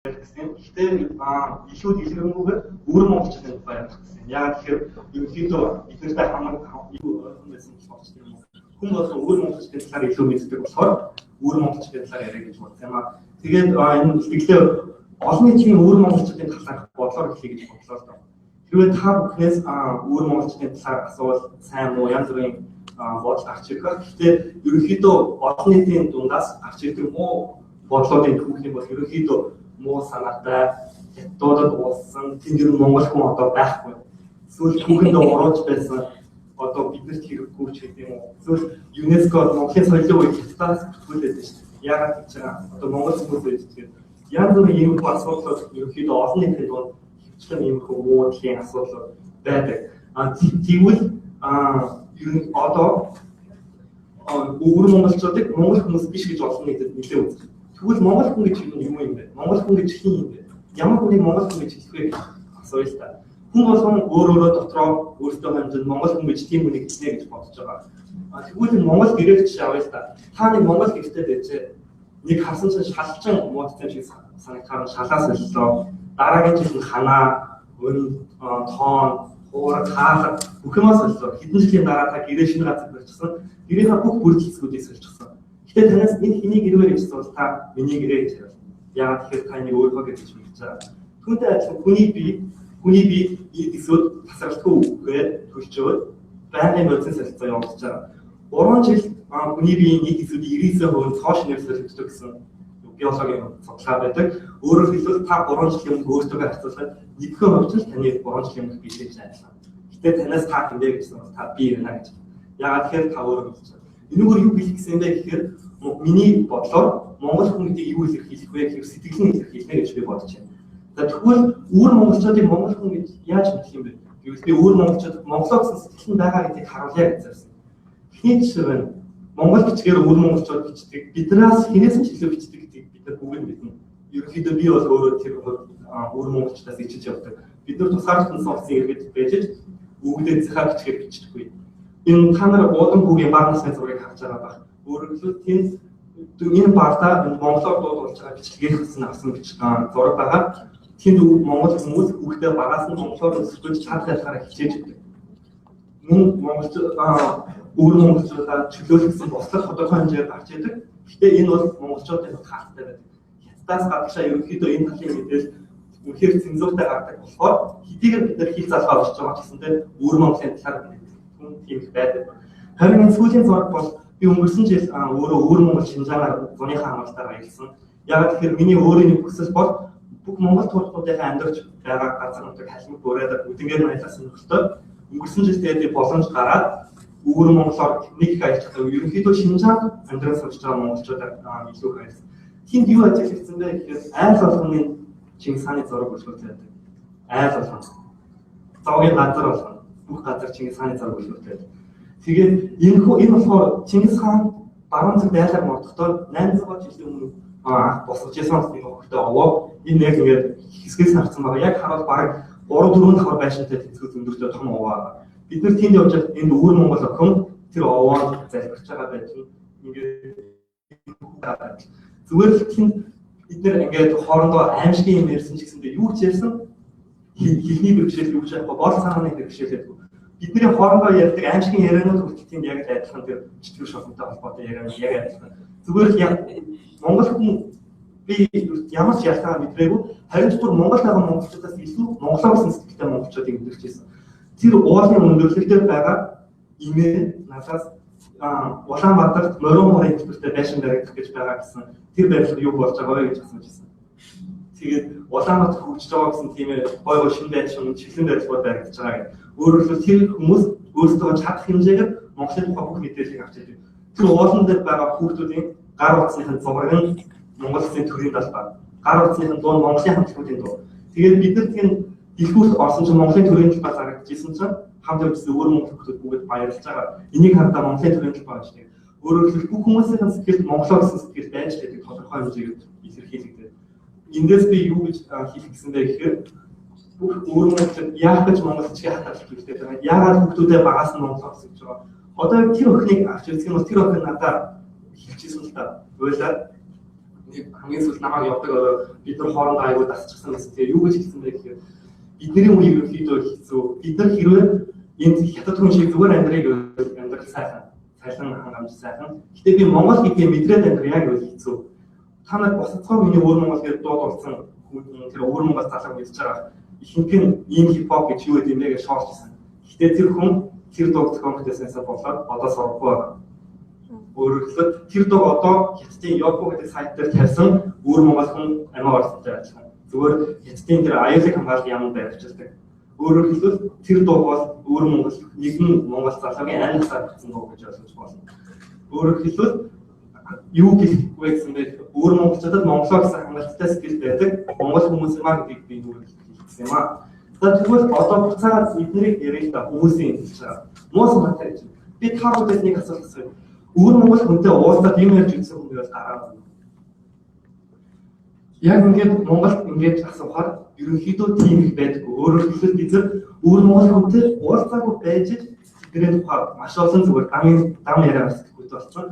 гэсэн. Гэхдээ илүү дэлгэрэнгүйгээр өөр монголчуудын тухай ярих гэсэн. Яагаад тэгэхээр ерөнхийдөө эднэртэй хамаагүй юу ойлгосон байсан болохоор ч юм уу. Хүн бол өөр монголчуудын талаар илүү мэддэг болохоор өөр монголчуудын талаар яриа гэж бодсон юм. Тэгээд энэ ихтэй олон нийтийн өөр монголчуудын талаар бодлоор хэлье гэж бодлоо л доо. Хэрвээ та бүхнээс өөр монголчуудын талаар асуувал сайн уу янз бүрийн бодол гарч ирэх байх. Гэхдээ ерөнхийдөө олон нийтийн дундаас гарч ирдэг муу бодлоодын түүх юм бол ерөнхийдөө муу санаатай хятадууд уулсан тэнд ер нь монгол хүн одоо байхгүй. Эсвэл түүхэнд орооч байсан одоо биднэрт хэрэггүй ч гэдэг юм уу. Эсвэл ЮНЕСКО Монголын соёлын үеийг хятадаас бүртгүүлээд байна шүү дээ. Яагаад гэж одоо монгол хүмүүс байж тэгээд янз бүрийн юм асуудлууд ерөнхийдөө олон нийтийн дунд хөвчлэн юм хөө муудлын асуудал байдаг. Тэгвэл ер нь одоо өөр монголчуудыг монгол хүмүүс биш гэж олон нийтэд нэлээд үздэг. Тэгвэл монгол хүн гэж юм юм бэ? Монгол хүн гэж хин юм бэ? Ямар хүнийг монгол хүн гэж хэлэх вэ гэж асууя л та. Хүн болгон өөрөө дотроо өөртөө хандсан монгол хүн гэж тийм хүнийг хэлнэ гэж бодож байгаа. Тэгвэл монгол гэрээч авъя л та. Та нэг монгол гэртэй байжээ. Нэг харсан чинь шалчин муудтай шиг санагдахаар шалаас солилоо. Дараагийн жил нь ханаа, өн, тоон, хуур, хаалга бүх юмас солилоо. Хэдэн жилийн дараа та гэрээ шинэ газар барьчихсан. Гэрийнхаа бүх бүрэлдэхүүнүүдийг соличихсан. Гэхдээ танаас энэ хэний гэрээ гэж асуувал та миний гэрээ гэж хэлнэ. Яагаад тэгэхээр та нэг өөрөө гэж хэлж байгаа. Түүнтэй адилхан хүний бие эсвүүд тасралтгүй үгээр төлчөөд байнгын бодис солилцоо явуулж байгаа. 3 жил хүний биеийн нийт эсвүүд 99% цоош нэрсэлждэг гэсэн биологийн судалгаа байдаг. Өөрөөр хэлбэл та 3 жилийн өмнө өөртөө харьцуулахад 1% ч таны 3 жилийн өмнө биетэй ажиллана. Гэтэ танаас та хэмбэ гэсэн бол та бие байна гэж. Яагаад тэгэхээр та өөрөө хэлж байгаа. Энэгээр юу хэлэх гэсэн бэ гэхээр миний бодлоор монгол хүн гэдэг юу илэрхийлэх вэ гэхээр сэтгэлийн илэрхийлнэ гэж би бодож байна. За тэгвэл өөр монголчуудыг монгол хүн гэж яаж мэдэх юм бэ? Гэвэл би өөр монголчууд монголоор сэтгэл нь байгаа гэдгийг харуулъя гэж зорьсон. Эхний жишээ байна. Монгол бичгээр өөр монголчууд бичдэг. Биднээс хинээс ч илүү бичдэг гэдгийг бид нар бүгд мэднэ. Ерөнхийдөө би бол өөрөө тэр өөр монголчуудаас ичиж явдаг. Бид нар тусгаар тунсан улсын иргэд байж бүгдээ захаа бичгээр бичдэггүй. Энэ та нар уудан хүүгийн баг насны зургийг харж байгаа байх. Өөрөөр хэлбэл тэнд энэ бардаа монголоор дуудуулж байгаа бичлэгийг авсан зураг байгаа. Тэнд монгол хүмүүс хүүхдээ багаас нь монголоор өсгөж чадах ялгаараа хичээж өгдөг. Мөн өөр монголчуудаа чөлөөлсөн бослох тодорхой хэмжээр гарч идэг. Гэхдээ энэ бол монголчуудын хаттай байдаг. Хятадаас гадагшаа ерөнхийдөө энэ талын мэдээлэл үнэхээр цензуртай гардаг болохоор хэдийгээр бид нар хэл залгаа болж байгаа ч гэсэндээ өөр монголын талаар тийм их байдаг. Харин энэ сүүлийн зураг бол би өнгөрсөн жил өөрөө өөр монгол шинжаанаар зуныхаа хамгаалтаар аялсан. Яг тэгэхээр миний өөрийн хүсэл бол бүх монгол туршлагуудын амьдарч байгаа газар нутаг халимт бүрээд үдэнгээр маялаа сонирхолтой. Өнгөрсөн жил тэгээд боломж гараад өөр монголоор нэг их аялж байгаа. Ерөнхийдөө шинжаанд амьдрал сурч байгаа монголчуудаар илүү хайрсан. Тэнд юу ажиглагдсан бэ гэхээр айл болгоны Чингис хааны зураг өчгөлтэй байдаг. Айл болгоно. Зоогийн газар болгоно. Бүх газар Чингис хааны зураг өчгөлтэй байдаг. Тэгээд энэ болохоор Чингис хаан баруун зүг дайлаг мордохдоо 800 жилийн өмнө анх босгож ясан нэг хөлтөө овоо энэ яг ингээд хэсгээс харсан байгаа. Яг харуул бараг 3-4 давхар байшинтай тэнцвэр зөндөртэй том овоо байгаа. Бид нар тэнд явж байхад энэ өөр монгол охин тэр овоо залбирч байгаа байдгийг ингээд зүгээр л тэнд бид нар ингээд хоорондоо аимшигын юм ярьсан ч гэсэндээ юу ч ярьсан хэлний бэрхшээл юу ч яахгүй бол цааны бэрхшээлээ бидний хоорондоо ярьдаг аимшигын ярианууд хүртэл яг л адилхан тэр читгэр шофонтой холбоотой ярианууд яг адилхан. Зүгээр л монгол хүн би ямар ч ялгаа мэдрээгүй харин ч бүр монгол байгаа монголчуудаас илүү монголоор сэтгэлтэй монголчуудыг мэдэрч байсан. Тэр уулын өндөрлөлтөд байгаа имээ надаас Улаанбаатарт морин морин хэлбэртэй байшин баригдах гэж байгаа гэсэн тэр байдлаар юу болж байгаа вэ гэж асууж байсан. Тэгээд Улаанбаатар хөгжиж байгаа гэсэн тийм гой гой шинэ байшин чиглэн байдлаар баригдаж байгаа гэдэг. Өөрөөр хэлбэл тэр хүмүүс өөрсдөө чадах хэмжээгээр Монголын тухай бүх мэдээллийг авч ирдэг. Тэр уулан дээр байгаа хүүхдүүдийн гар утасны зураг нь Монгол Улсын төрийн далбар, гар утасны дуу Монголын хамтлагуудын дуу. Тэгээд бид нар тийм дэлгүүрт орсон чинь Монголын төрийн талбар зарагдчихсан чинь хамт явсан өөр монгол хүмүүс бүгд баярлж байгаа. Энийг хардаа Монголын төрийн талбар гэж тийм. Өөрөөр хэлбэл бүх хүмүүсийн сэтгэл монголоор сэтгэл байж байдаг тодорхой хэмжээгээр илэрхийлэгдээд. Эндээс би юу гэж хэлэх гэсэн бэ гэхээр бүх өөр монголчууд яах гэж монголчуудыг хатаалж хэлдэг байгаа. Яагаад хүмүүстэй багаас нь монголоор хэлж байгаа. Одоо тэр охиныг авч үзэх юм бол тэр охин надад хэлчихсэн л та. Ойлаа нэг хамгийн сүүлд намайг явдаг бид нар хоорондоо аягүй дасчихсан гэсэн. Тэгээ юу гэж хэлсэн бэ гэхээр бидний үеийг ерөөхдөө хэцүү. Бид нар хэрвээ энд хятад хүн шиг зүгээр амьдрах сайхан хангамж сайхан. Гэтэ би Монгол гэдгийг мэдрээд амьдрах яг үл хэцүү. Та нар босцоо миний өөр Монгол гэдэг дууд болсон тэр өөр Монгол залуу мэдж байгаа. Ихэнх нь ийм хипхоп гэж юу гэдэг юм бэ гэж шоолчихсан. Гэтэ тэр хүн тэр дуу зохиогчдоос болоод одоо сурахгүй байна. Өөрөөр хэлбэл тэр дуу одоо хятадын Yoko гэдэг сайт дээр тавьсан өөр Монгол хүн амиа орсонтой ажиллана. Зүгээр хятадын тэр аюулыг хамгаалах юм барьчихдаг. Өөрөөр хэлбэл тэр дуу бол өөр Монгол нэгэн Монгол залуугийн аймагсаар гэсэн дуу гэж ойлгож болно. Өөрөөр хэлбэл юу гэх вэ гэсэн бэ? Өөр монголчуудад монголоо гэсэн хангалттай сэтгэл байдаг. Монгол хүмүүс юмаа гэдгийг би юу хэлсэн юм аа. Тэгвэл одоо буцаад эднийг ярих та хүмүүсийн хэлж байгаа. Муу санаатай гэж. Би та бүхэнд нэг асуулт асууя. Өөр монгол хүнтэй уулзаад юм ярьж үзсэн хүн байвал гараа. Яг ингээд Монголд ингээд асуухаар ерөнхийдөө тийм их байдаггүй. Өөрөөр хэлбэл бид нар өөр монгол хүнтэй уулзаагүй байж тэрний тухай маш олон зүгээр дам яриа гаргахгүй болсон.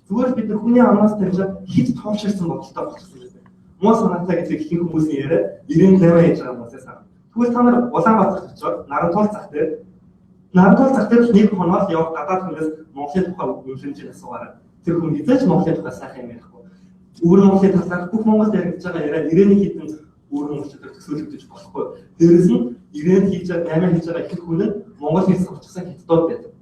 Зүгээр бид нар хүний амнаас тавьжаад хит тооширсан бодолтой болчихсон гэдэг. Муу санаатай гэдэг ихэнх хүмүүсийн яриа 98 яж байгаа хүмүүсээс аа. Тэгвэл та нар Улаанбаатарт очиод Нарантуул зах дээр нэг хоноод явах гадаад хүнээс Монголын тухай үнэлэмжийг асуугаарай. Тэр хүн хизээч Монголын тухай сайхан юм ярихгүй. Өөр Монголын талаар бүх Монголд яригдж байгаа яриа 90-ийн хитэн өөр монголчуудаар төсөөлөгдөж болохгүй. Дээрээс нь 90-нд хийж байгаа 8 хийж байгаа их хүн нь Монгол хэл сурчсан хятадууд байдаг.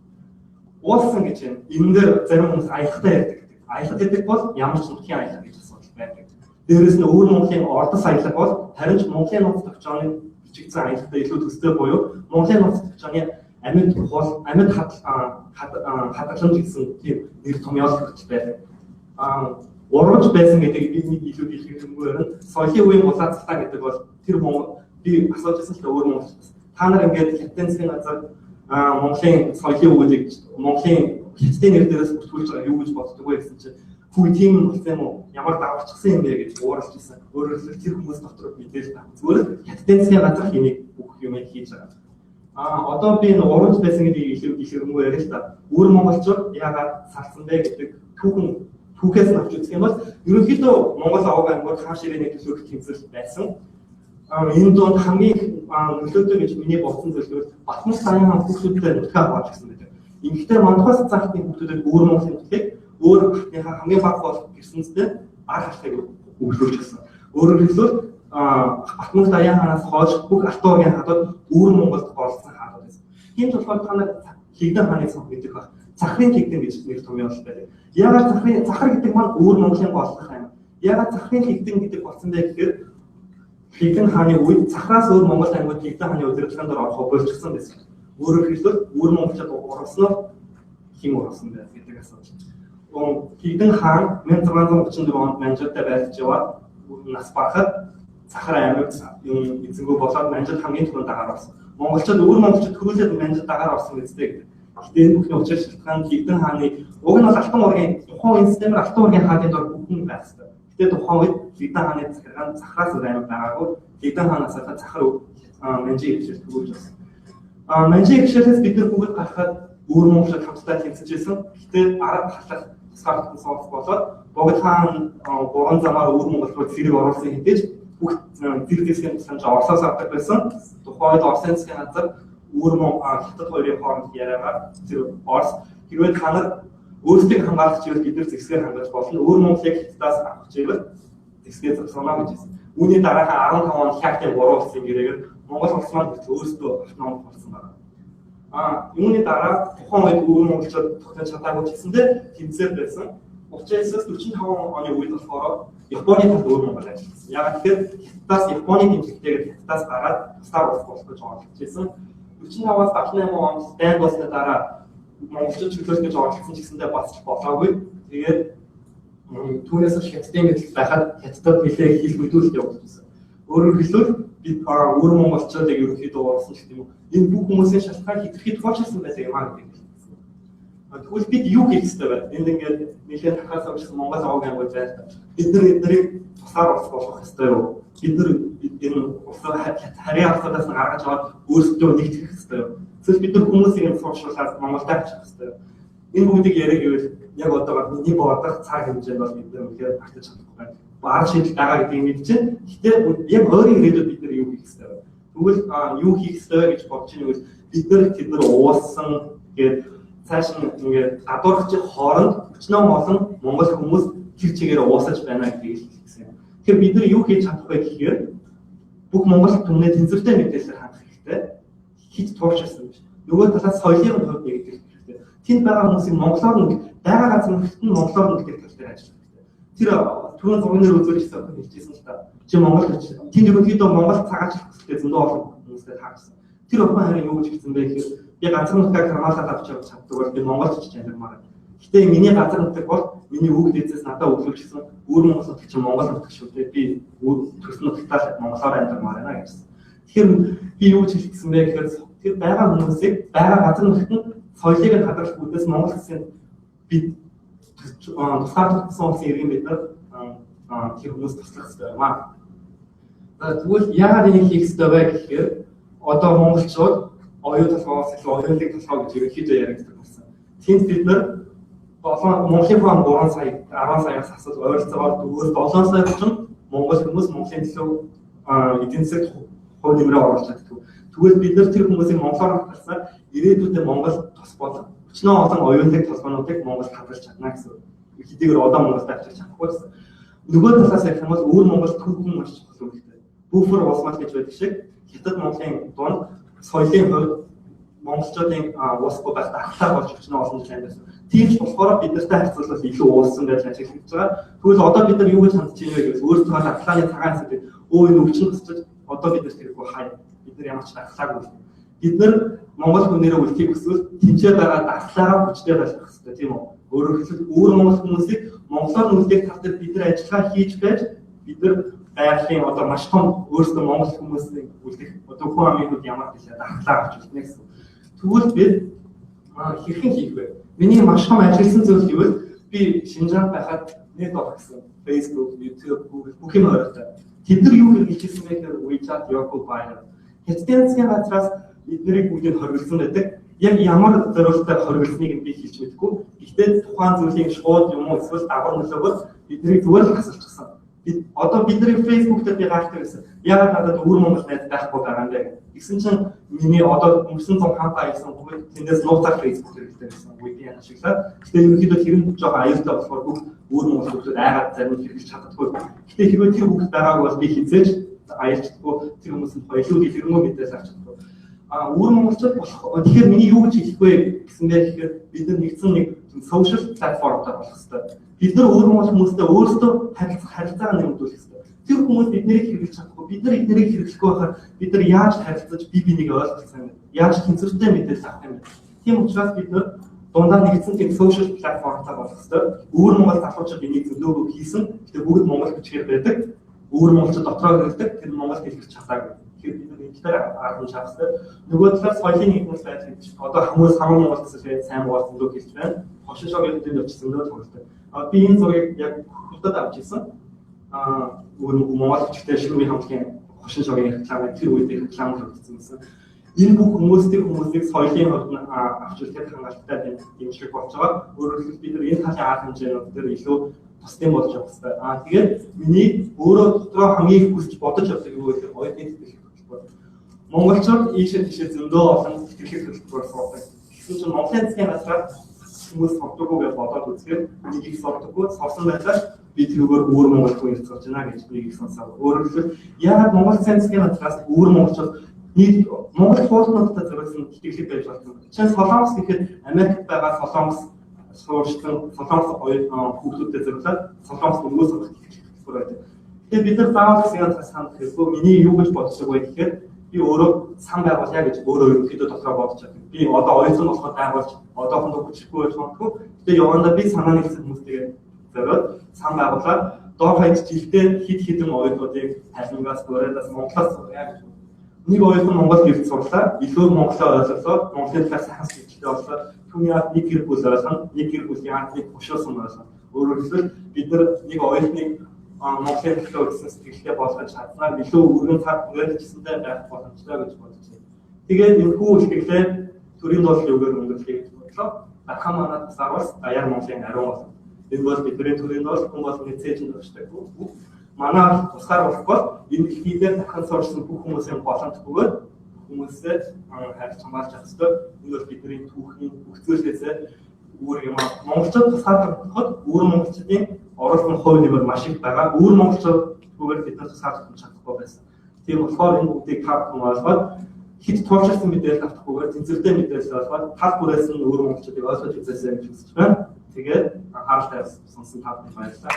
Уулсан гэж юм. Энэ дээр зарим хүмүүс аялахтай ярьдаг. Аялах гэдэг бол ямар ч нутгийн аялал гэж асуудал байдаг. Дээрээс нь өөр Монголын ордос аялал бол харин ч Монголын нууц төвчөөний бичигдсэн аялалтай илүү төстэй буюу Монголын нууц төвчөөний амьд хадгаламж гэсэн тийм нэр томьёол өгч байдаг. Урууж байсан гэдэг нэг илүү хэлэх юмгээр нь соёлын үеийн булаацтай гэдэг бол тэр би асууж байсан л өөр Монгол. Та нар ингээд хятадын засгийн газар Монголын соёлын үеийг Монголын хятадын нэр дээрээс бүртгүүлж байгаа юу гэж боддог вэ гэсэн чинь хүү тийм нь болсон юм уу? Ямар даварчсан юм бэ гэж ууралж ирсэн. Өөрөөр хэлбэл тэр хүмүүс дотор мэдээлэл тав. Зүгээр хятадын засгийн газар хэнийг бүх юм хийж байгаа. Одоо би энэ урууж байсан гэдгийг илүү хэлэхгүй яриа л та. Өөр монголчууд яагаад салсан бэ гэдэг түүхээс нь авч үзэх юм бол ерөнхийдөө Монгол овог аймагт хаан ширээний төлөөлөх тэмцэл байсан. Энэ донд хамгийн нөлөөтэй гэж миний бодсон зүйлүүд Батмус саяхан хаан хүүхдүүдтэй нутгаа хувааж гисэн байдаг. Ингэхдээ Мандухаас цаахны хүүхдүүдэд өөр Монголын нутгийг өөр хатныхаа хамгийн бага болох гэрсэнцтэй ар халтыг өглөөж гисэн. Өөрөөр хэлбэл Батмус саяхан хаанаас хойш бүх алтуугийн хадууд өөр Монголд голсон хаадууд байсан. Тийм болохоор та нар Хигдэн хааны цог гэдэг баг. Захрын Хигдэн гэж нэр томьёолтой байдаг. Яагаад захар гэдэг маань өөр Монголын голлох юм. Яагаад захрын Хигдэн гэдэг болсон бэ гэхээр Хигдэн хааны үед захраас өөр Монгол аймагт Хигдэн хааны удирдлагын дор орох болчихсон байсан. Өөрөөр хэлбэл өөр монголчууд ургаснаар хин ургасан байх гэдэг асуудал. Хигдэн хаан 1634 онд Манжуудад байлж яваад нас барахад захар аймаг юм эзэнгүү болоод Манжууд хамгийн түрүүнд дагаар орсон. Монголчууд өөр монголчууд төрүүлээд Манжууд дагаар орсон гэдэгтэй гэдэг. Гэхдээ энэ бүхний учир шалтгаан Хигдэн хааны уг нь бол Алтан ургийн тухайн үеийн системээр Алтан ургийн хааны дор бүхэн байх хэрэгтэй. Гэхдээ тухайн үед Хигдэн хааны захиргаан захраас аймаг байгаагүй Хигдэн хаанаас захар Манжийг хичээл төгөөж байсан. Манжийг хичээлээс бид нар бүгд гарахад өөр монголчууд хамтдаа тэмцэж байсан. Гэхдээ арга халах тусгаарлалтын сонгох болоод Богд хаан гурван замаар өөр монголчууд зэрэг оруулсан хэдиж бүх зэрэг засгийн тусламж Оросоос авдаг байсан. Тухайн үед Оросын засгийн газар өөр хятад хоёрын хооронд яриагаар зэрэг Орос хэрвээ та нар өөрсдийг хамгаалах чиглэл бид нар зэвсгээр хангаж болно. Өөр Монголыг хятадаас авах чиглэл зэвсгээ зогсоно гэж хэлсэн. Үүний дараахан 15 он хятадын 3 улсын гэрээгээр Монгол улс маань өөрсдөө автономи болсон байна. Үүний дараа тухайн үед өөр монголчууд тогтож чадаагүй гэсэндээ тэмцээр байсан. 39-аас 45 оны үед болохоор Японы талд өөр монгол ажилласан. Яг тэгэхээр Хятадаас Японы тэмцэлтэйгээр Хятадаас гараад тусаар улс болох гэж оролцож байсан. 45-аас 78 онд дайнд болсны дараа монголчууд чөлөөлөх гэж оролцсон ч гэсэндээ бас болоогүй. Тэгээд түүнээс Хятадын мэдл байхад Хятадд нэлээд хил хөдөлгөөн явуулсан. Өөрөөр хэлбэл бид өөр монголчуудыг ерөнхийдөө уурсан гэх юм уу. Энэ бүх хүмүүсийн шалтгаан хэтэрхий тохиолчсон байдаг юм аа гэдэг. Тэгвэл бид юу хийх ёстой вэ? Энд ингээд нэлээд тахаас авчихсан Монгол овог аймагуд байна. Бид нарыг тусаар улс болгох ёстой юу? Бид нар энэ улсаа харийн асуудлаас гаргаж аваад өөрсдөө нэгтгэх ёстой юу? Эсвэл бид нар хүмүүсийг сууршуулаад Монголд авчих ёстой юу? Энэ бүгдийг яриаг гэвэл яг одоо миний бодох цаг хэмжээнд бол бид нар үнэхээр багтаж чадахгүй байна. арга шийдэл байгаа гэдгийг мэдчихээн. Гэхдээ яг өөрийн ирээдүйд бид нар юу хийх ёстой вэ? Тэгвэл юу хийх ёстой гэж бодож байгаа нь бид нар уулсан тэгээд цааш нь ингээд гадуурхчих хооронд өчнөө олон монгол хүмүүс тэр чигээр уусаж байна гэдгийг хэлсэн юм. Тэгэхээр бид нар юу хийж чадах вэ гэхээр бүх монгол түмний тэнцвэртэй мэдээлэл хандах хэрэгтэй. Хит тууршаасан биш. Нөгөө талаас соёлын хувьд нэг хэрэгтэй. Тэнд байгаа хүмүүсийн монголоор нь байгаа газар нь монголоор нь гэдэг тал дээр ажиллах хэрэгтэй. Тэр түрүүн зургнаар үзүүлсэн хэлчихсэн л та. Чи монгол гэж тэнд ерөнхийдөө монгол цагаачлах хэрэгтэй зөндөө олон хүмүүстэй таарсан. Тэр охин харин юу гэж хэлсэн бэ гэхээр би ганцхан нутгаар хамгаалаад авч явж чаддаг бол би монголч гэж янзмаар. Гэтэ миний газар нутаг бол миний хүүхд эзэс надад өгүүлчихсэн өөр монгол нутаг чинь монгол нутаг шүү дээ. Би төрсөн нутагтаа монголоор амьдармаар байна гэсэн. Тэгэхээр би юу гэж хэлсэн бэ гэхээр тэр байгаа хүмүүсийг байгаа газар нутагт нь соёлыг нь хадгалах үүднээс монгол хэсэг бид тусгаар туссан улсын иргэн бид нар тэр хүмүүс туслах хэрэгтэй юм аа. Тэгвэл яагаад энийг хийх хэрэгтэй вэ гэхээр одоо монголчууд оюун толгоос илүү оюунлаг толгой гэж ерөнхийдөө яригддаг болсон. Тэнд бид нар Монголын хаан 3 сая 10 саяас асууж ойролцоогоор 4-7 сая чинь монгол хүмүүс Монголын төлөө эдийн засагт хувь нэмрээ оруулж чаддаг. Тэгвэл бид нар тэр хүмүүсийн монголоор хатгалсаар ирээдүйдээ Монгол тус болон өчнөө олон оюунлаг толгойнуудыг Монголд хадгалж чадна гэсэн. Хэдийгээр одоо Монголд авчирч чадахгүй гэсэн. Нөгөө талаас ярих юм бол өөр Монгол түүхэн маш чухал үүрэгтэй. Буфер улсмал гэж байдаг шиг хятад Монголын дунд соёлын хувьд монголчуудын уусгүй байх дархлаа болж өчнөө олон жил амьдсан. Тийм ч болохоор бид нартай харьцуулбал илүү уулсан байж ажиллаж байгаа. Тэгвэл одоо бид нар юу гэж хандж байна вэ гэвэл өөрсдөө дархлааны цагаан хэсэг энэ өвчин тусчид одоо бид нар тэргүй хай. Бид нар ямар ч дархлаагүй. Бид нар монгол хүнээрээ үлдэхийг хүсвэл тэнцээ байгаа дархлаагаа хүчтэй байлгах хэрэгтэй тийм үү? Өөрөөр хэлбэл өөр монгол хүмүүсийг монголоор үлдээх тал дээр бид нар ажиллагаа хийж байж бид нар байгалийн одоо маш том өөрсдөө монгол хүмүүсийг үлдэх одоо хүн амын хувьд ямар хэлээ дархлаа авч үлдэнэ гэсэн. Тэгвэл бид хэрхэн хийх вэ? Миний маш том ажилласан зүйл гэвэл би Шинжаанд байхад нэт орох гэсэн. Facebook, YouTube, Google бүх юм ойртой. Тэд нар юу хийжсэн бэ гэхээр WeChat, Yahoo, Viber. Хэдэн засгийн газраас эднийг бүгдийг хоригдсан байдаг. Яг ямар зорилготой хоригдсныг би хэлж мэдэхгүй. Гэхдээ тухайн зүйлийн шууд юм уу эсвэл дагавар нөлөөгөөр биднийг зүгээр л хасалчихсан. Одоо бидний Facebook дээр би гайхдаг гэсэн. Яагаад надад өөр монгол найз байхгүй байгаа юм бэ? Гэсэн чинь миний одоо өнгөрсөн 100 хамтаа ирсэн бүгд тэндээс нууцаар Facebook дээр гэсэн. VPN ашиглаад. Гэтэл ерөнхийдөө тэр нь жоохон аюултай болохоор бүгд өөр монгол хүмүүс айгаад зарим хэрэглэж чаддаггүй. Гэтэл хэрвээ тэр бүгд байгаагүй бол би хизээж аялцдаггүй тэр хүмүүсийн хоёулаа хэрэгмөө мэдээс авч чаддаг. Өөр монголчууд болох. Тэгэхээр миний юу гэж хэлэх вэ гэсэн бэ гэхээр бид нар нэгдсэн нэг social platformтай болох хэрэгтэй. Бид нар өөр монгол хүмүүстэй өөрсдөө харилцаа нэмэгдүүлэх хэрэгтэй. Тэр хүмүүс биднийг хэрэглэж чадахгүй. Бид нар эднийг хэрэглэхгүй байхаар бид нар яаж харилцаж бие биенийг ойлгох юм бэ? Яаж тэнцвэртэй мэдээлэл авах юм бэ? Тийм учраас бид нар дундаа нэгдсэн тийм social platformтай болох хэрэгтэй. Өөр монгол залуучууд энийг зөвлөгөө хийсэн. Тэгээ бүгд монгол бичгээр байдаг. Өөр монголчууд дотроо хэлдэг. Тэр монгол хэлж чадаагүй. Тэгэхээр бид нар энэ дээр арга шаардсан. Нөгөө талаас соёлын нэгдмэл байдал гэж. Одоо хүмүүс хамаа монгол гэсэн сайн монгол зөвлөгөө хэлж байна. Хошин шогийн хэдийн очсон дөө тоглолтой. Би энэ зургийг яг хурдад авч ирсэн. Өөр монгол хүчтэй ширүүний хамтлагийн хошин шогийн реклам тэр үед реклам хийгдсэн гэсэн. Энэ бүх хүмүүсийг соёлын хувьд авч үлдэх хангалттай дэмжих болж байгаа. Өөрөөр хэлбэл бид нар энэ талын арга хэмжээнүүд дээр илүү тусдын болж явах хэрэгтэй. Тэгээд миний өөрөө дотроо хамгийн их хүсч бодож явдаг юу гэхээр оюутны сэтгэл хөдлөлтөөр. Монголчууд ийшээ тийшээ зөндөө олон сэтгэл хөдлөлтөөр суудаг. Гэсэн чинь Монголын засгийн газраас хүмүүс сурдаггүй гэж бодоод үзэхээр нэг их сурдаггүй сурсан байдлаар би тэрүүгээр өөр монгол хүн ирж сурч байна гэж нэг их сонсоо. Өөрөөр хэлбэл яагаад Монгол засгийн газраас өөр монголчууд нийт монгол хуулиудтай зориулсан сэтгэлийг байж болно. Жишээ Солонгос гэхэд Америкт байгаа Солонгос суурьчдын Солонгос хүүхдүүдэд зориулаад Солонгос хүмүүс сурах хэрэгтэй байдаг. Тэгээд бид нар заавал засгийн газраас хандах хэрэггүй. Миний юу гэж боддог вэ гэхээр би өөрөө сан байгуулъя гэж өөрөө ерөнхийдөө дотроо бодож байна. Би одоо оюутан болохоор байгуулж одоохондоо хүчрэхгүй байж магадгүй. Тэгээд явандаа би санаа нэгсэн хүмүүстэйгээ зориод сан байгуулаад доор хаяж жилдээ хид хідэн оюутнуудыг Талингаас, Гореадаас, Монголоос сургая гэж. Нэг оюутан Монголд ирж сурлаа. Илүү монголоо ойлголоо. Монголын талаар сайхан сэтгэлтэй боллоо. Түүний ад нэг гэр бүл ойлгоно. Нэг гэр бүлийн ад нэг хөшөөсөн ойлгоно. Өөрөөр хэлбэл бид нар нэг оюутныг Монголын төлөө гэсэн сэтгэлтэй болгож чадсаар илүү өргөн цаг үргэлжлэсэндээ байх боломжтой гэж бодож байна. Тэгээд энэхүү ихтэй төрийн доотлын үгээр өнгөрөхийг гэж бодлоо. Дахан манад сарвас даяар Монголын ариун болсон. Энэ бол бидний төрийн бол хүн бол мэдээж өчтэй. Манай тусгаар болохгүй энэ дэлхийдээ дахин сурсан бүх хүмүүсийн боломж бөгөөд хүмүүсээ хайр хамгаалж авах хэрэгтэй. Энэ бол бидний түүхэн өгцөөлөөсөө өөр юм монголчууд тусгаарлахад өөр монголчуудын оруулсан хувь нэмэр маш их байгаа. Өөр монголчуудгээр бид нар тусгаарлах чадахгүй байсан. Тийм болохоор энэ бүгдийг тав хамгаалаад хэд тууршилсан мэдээлэл авахгүйгээр тэнцвэртэй мэдээлэл олгоод тал бүрээс нь өөр монголчуудыг ойлгож үзээсэй гэж хүсэж байна. Тэгээд анхааралтай сонсон тав баярлалаа.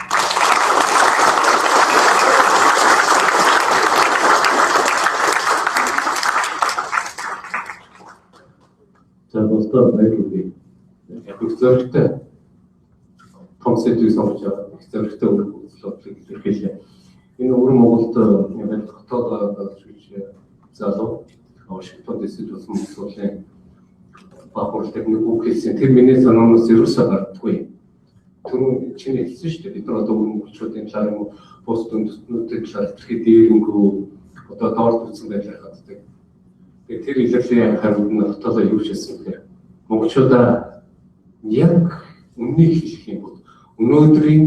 За болтой баярлалаа. Яг их зөрөгтэй том сэдвийг сонгож их зөрөгтэй үйлчлэлийг илэрхийлээ. Энэ өвөр Монголд яг хотод гэж залуу Вашингтон дэсэж болсон хүмүүсийн бахуралтай нэг үг хэлсэн. Тэр миний санаанаас ерөөсөө гардаггүй. Түрүү чиний хэлсэн шүү дээ. Бид нар одоо монголчуудын талаар юм пост үндэстнүүдийн талаар ихэд дээрэнгүү одоо доор төвсөн байлаа хатдаг. Тэгээд тэр илэрлийн хариуд нь хотоо юу хийсэн бэ? Монголчуудаа яг үннийг хэлэх юм бол өнөөдрийн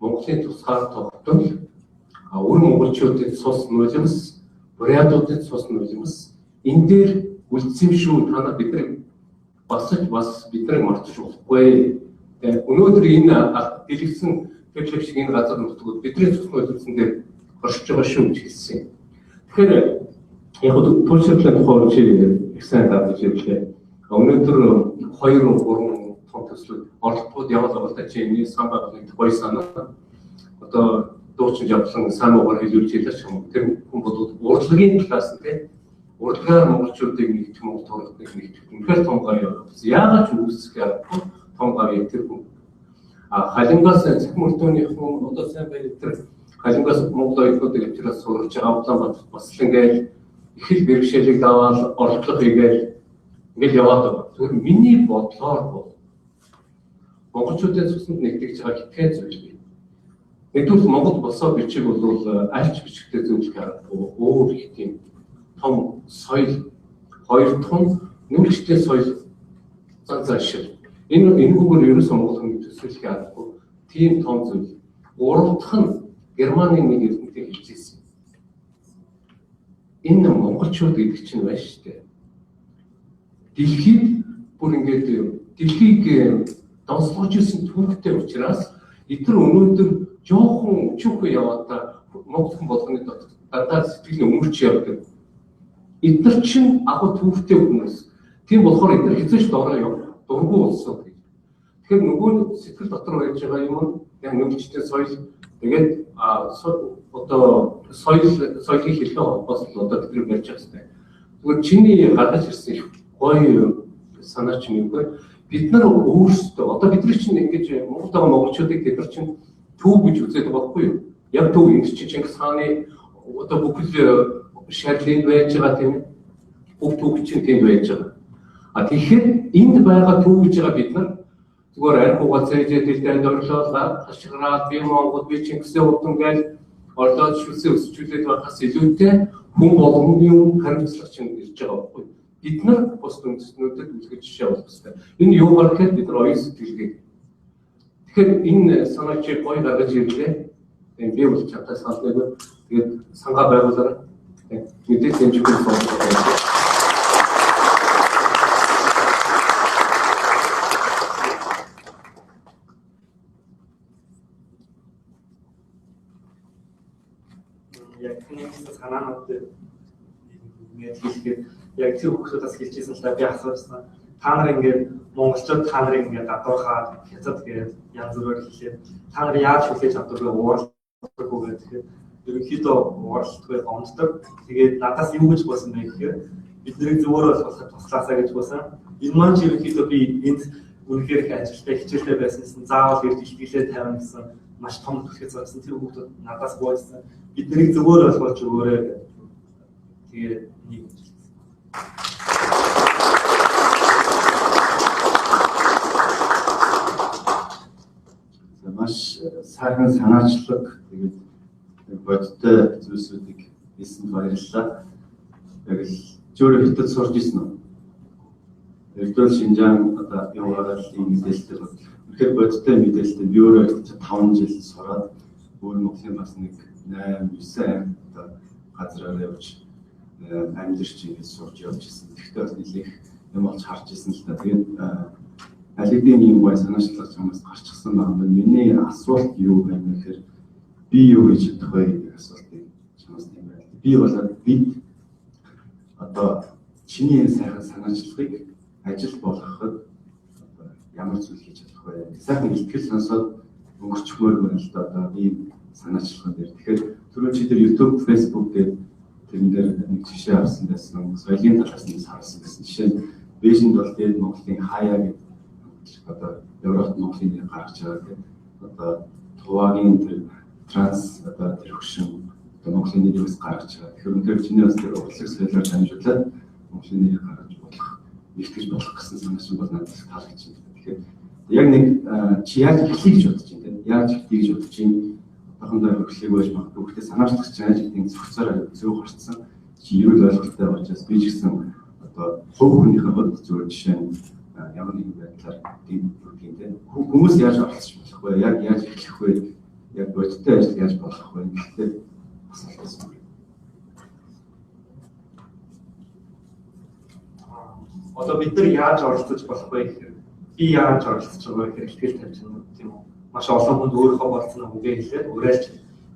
Монголын тусгаар тогтвол өөр монголчуудын цус нулимс, бурятуудын цус нулимс энэ дээр үлдсэн шүү. Та нар бидний бас бидний мартаж болохгүй. Өнөөдөр энэ дэлгэцэн тэр шиг энэ газар нутгууд бидний цус нулимсэн дээр оршиж байгаа шүү гэж хэлсэн. Тэгэхээр яг төлөвлөлийн тухай чи их сайн дагаж ирлээ. Өнөөдөр 2-3 том төслүүд оролцоод явуулах та чи энэ сан байгууллагын гоё санаа одоо дуучин явсан санаагаар хэлүүлж хэлж юм. Тэр хүн бол урлагийн талаас нь урлагаар монголчуудыг нэгтгэх Монгол торлогыг нэгтгэх үнэхээр том гоё. Яагаад ч үүсэх аргагүй том гоё тэр хүн. Халингаас цахимөрдөөний хүн одоо сайн байх тэр халингаас Монгол оюутнуудыг авчраас сурч байгаа Улаанбаатар бас л ингээл их л бэрхшээлийг даваад оролцох хийгээл ингээл яваад байгаа. Тэгвэл миний бодлоор бол монголчуудын цуснд нэгтгэж байгаа хитгэн зүйл. Нэгдүгээр Монгол босоо бичиг бол альч бичгтэй зөвлөх аргагүй өөр их тийм том соёл, хоёр том нүүлгчтэй соёл заншил. Энэ бүгд ерөөсөө Монгол хүн төсөөлөх аргагүй тийм том зүйл. Гурав дахь нь Германы нэг эрдэмтэн хэлжсэн. Энэ монголчууд гэдэг чинь байна шүү дээ. Дэлхийд бүр ингээд дэлхийг донслогч ирсэн түүхтэй учраас эдгээр өнөөдөр жоохон өчүүхөө яваадаа Монгол хүн болгоны дандаа сэтгэлийн өмөрч явдаг. Эдгээр чинь агуу түүхтэй хүмүүс. Тийм болохоор эдгээр хэзээ ч дургүй болсон. Тэгэхээр нөгөө сэтгэл дотор байж байгаа юм яг нөлөөчтэй соёл тэгээд одоо соёлын хэлхээ холбоос л одоо бид ярьж байгаа юм. Тэгвэл чиний гаргаж ирсэн их гоё санаа чинь юу вэ? Бид нар өөрсдөө одоо бидний чинь ингэж Монголд байгаа монголчуудыг бид нар чинь төв гэж үзээд болохгүй юу? Яг төв энэ чинь Чингис хааны одоо бүхэл шаарлын байж байгаа тийм бүх төв чинь тийм байж байгаа. Тэгэхээр энд байгаа төв гэж байгаа бид нар зүгээр архиугаа цээжэдэлтэй дөрвөлөө хашгираад би Монгол би Чингисийн удам гэж орлоод шүлсээ өсчүүлээд байхаас илүүтэй хүн болгоны хариуцлага чинь ирж байгаа байхгүй. Бид нар бос үндэстнүүдэд үлгэж жишээ болох хэрэгтэй. Энэ юу гаргахад бид нар оюун сэтгэлгээ. Тэгэхээр энэ санаа чи гоё гаргаж ирлээ. Би бол чамтай саналдаг. Тэгээд сангаа байгуулаарай. Мэдээж хэмжээгүй сонсох байна. Яг нэг санаанууд ингээд хэлэхэд яг тэр хүмүүсээс хэлчихсэн л да би асуусан. Та нар ингээд монголчууд та нарыг ингээд гадуурхаад хятад гээд янз бүрээр хэлээд та нар яаж хүлээж авдаг вэ? Ууралдаг уу гэхээр ерөнхийдөө ууралдаггүй гомддог. Тэгээд надаас юу гэж болсон бэ гэхээр бидний зөвөрөө болоход туслаасаа гэж болсон. Энэ маань ерөнхийдөө би энд үнэхээр их ажилтай хичээлтэй байснаас заавал ирж ихтгэлээ тавина гэсэн маш том түлхэж зорсон тэр хүмүүс надаас гуйсан. Бидний зөвөрөө болгож өгөөрэй. Тэгээд нэг маш сайхан санаачлаг тэгээд бодтой зүйлсүүдийг хэлсэнд баярлалаа. Яг л зөөр хятад сурч ирсэн үү? ердөө Шинжаан одоо яваад ийм мэдээлэлтэй бол үнэхээр бодиттой мэдээлэлтэй би өөрөө 5 жил сураад өөр Монголын бас нэг 8-9 одоо газраар явж амьдэрч ингэж сурч явж ирсэн. Тэгэхдээ бас нэлээх юм болж харж ирсэн л та. Тэгээд аль хэдийн юм бай санаачлах юмас гарчихсан байна. Миний асуулт юу вэ гэхээр би юу гэж чадах вэ гэдэг асуултыг чамаас тийм байна. Би болоод бид одоо чиний энэ сайхан санаачлагыг ажил болгоход ямар зүйл хийж чадах вэ? Сайхан ихтгэл сонсоод өнгөрчмөр байна л да одоо ийм санаачлах дээр. Тэгэхээр түрүү чи тэр YouTube, Facebook гэдэг тэрэн дээр нэг жишээ авсан байсан. Соёлын талаас нь харсан гэсэн. Жишээ нь Бээжинд бол тэгээд Монголын хаяа гэдэг одоо Европт Монголын нэр гаргаж байгаа гэдэг. Одоо Тувагийн тэр транс одоо тэр хөшин одоо Монголын нэрийг бас гаргаж байгаа. Тэгэхээр үнээр чиний бас тэр урлаглаг соёлоор дамжуулаад Монголын нэрийг гаргаж болох, нэгтгэж болох гэсэн санаа чинь бол надад таалагдж байна. Тэгэхээр яг нэг чи яаж эхлэе гэж бодож байна тийм. Яаж эхлэе гэж бодож байна. Одоохондоо хөршлийг байж магадгүй гэхдээ санаачлах яаж гэдгийг зөвхцөөр зөв харцсан. Чи ерөөл ойлголттой учраас би ч гэсэн одоо хувь хүнийхээ хувьд зөв жишээ нь ямар нэгэн байдлаар тийм тийм хүмүүс яаж оролцож болох вэ? Яг яаж эхлэх вэ? Яг бодиттой ажил яаж болох вэ? Гэхдээ бас албасан. Одоо бид нар яаж оролцож болох вэ гэхээр би яаж оролцож байгаа вэ гэхээр ихтгэл тавьж байна тийм үү? Маш олон хүнд өөрийнхөө болцсон үгээ хэлээд уриалж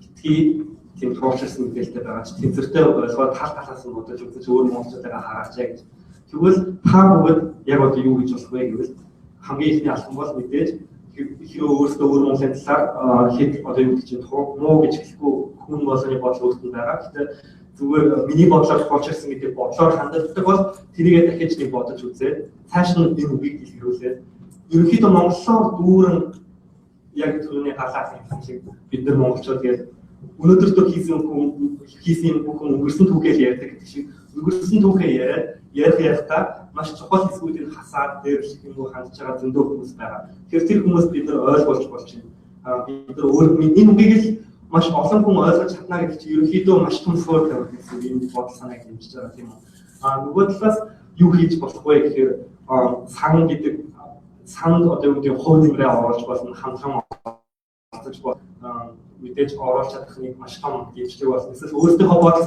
битгий тийм туулширсан мэдээлэлтэй байгаа ч тэнцвэртэй ойлгоод тал талаас нь бодож үзэж өөр монголчуудаа хараарчаа гэж. Тэгвэл та бүгд яг одоо юу гэж болох вэ гэвэл хамгийн ихний алхам бол мэдээж хэрэг өөрсдөө өөр Монголын талаар хэд одоо юу гэж чинь муу гэж хэлэхгүй хүн болооны бодол өөртөө байгаа. Гэхдээ зүгээр миний бодлоор туулширсан гэдэг бодлоор ханддаг бол тэрийгээ дахиж нэг бодож үзээд цааш нь энэ үгийг илэрхийлээд ерөнхийдөө монголоор дүүрэн яг түрүүний галаас хэлсэн шиг бид нар монголчууд гээд өнөөдөр хийсэн бүхэн өнгөрсөн түүхээ ярьдаг гэдэг шиг өнгөрсөн түүхээ ярихдаа маш чухал хэсгүүдийг хасаад дээрлэх юм уу хандж байгаа зөндөө хүмүүс байгаа. Тэгэхээр тэр хүмүүс бид нар ойлгуулж болж байна. Бид нар өөр энэ үгийг л маш олон хүн ойлгож чадна гэдэг чинь ерөнхийдөө маш том суурь тавих гэсэн энэ бодол санааг хэмжиж байгаа тийм үү. Нөгөө талаас юу хийж болох вэ гэхээр сан гэдэг санд одоо юу гэдэг хувь нэмрээ оруулж болно, хамтран олцож болно. Мэдээж оруулж чадах нэг маш том дэмжлэг болсон. Эсвэл өөрсдийнхөө бодол